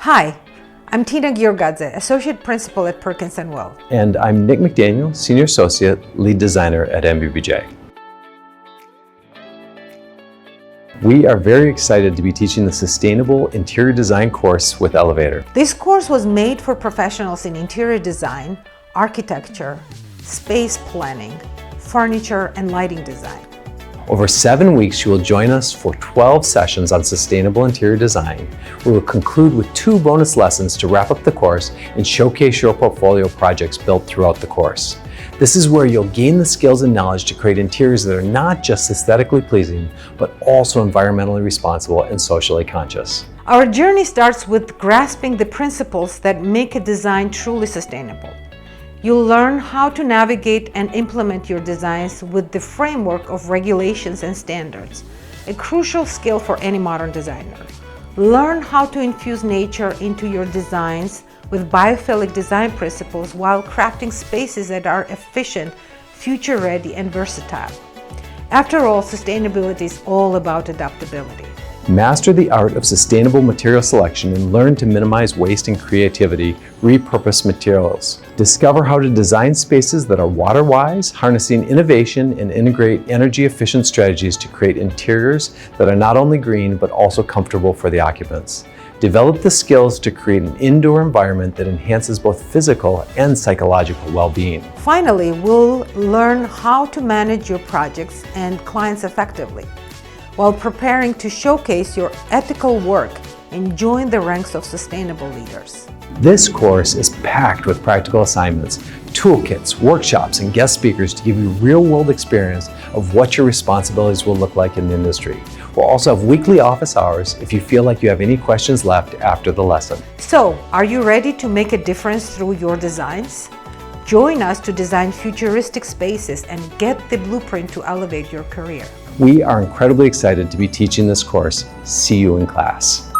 Hi, I'm Tina Giorgadze, Associate Principal at Perkins&Will. And I'm Nick McDaniel, Senior Associate, Lead Designer at NBBJ. We are very excited to be teaching the Sustainable Interior Design course with Elevator. This course was made for professionals in interior design, architecture, space planning, furniture, and lighting design. Over 7 weeks, you will join us for 12 sessions on sustainable interior design. We will conclude with 2 bonus lessons to wrap up the course and showcase your portfolio projects built throughout the course. This is where you'll gain the skills and knowledge to create interiors that are not just aesthetically pleasing, but also environmentally responsible and socially conscious. Our journey starts with grasping the principles that make a design truly sustainable. You'll learn how to navigate and implement your designs with the framework of regulations and standards, a crucial skill for any modern designer. Learn how to infuse nature into your designs with biophilic design principles while crafting spaces that are efficient, future-ready, and versatile. After all, sustainability is all about adaptability. Master the art of sustainable material selection and learn to minimize waste and creativity, repurpose materials. Discover how to design spaces that are water-wise, harnessing innovation and integrate energy-efficient strategies to create interiors that are not only green but also comfortable for the occupants. Develop the skills to create an indoor environment that enhances both physical and psychological well-being. Finally, we'll learn how to manage your projects and clients effectively, while preparing to showcase your ethical work and join the ranks of sustainable leaders. This course is packed with practical assignments, toolkits, workshops, and guest speakers to give you real-world experience of what your responsibilities will look like in the industry. We'll also have weekly office hours if you feel like you have any questions left after the lesson. So, are you ready to make a difference through your designs? Join us to design futuristic spaces and get the blueprint to elevate your career. We are incredibly excited to be teaching this course. See you in class.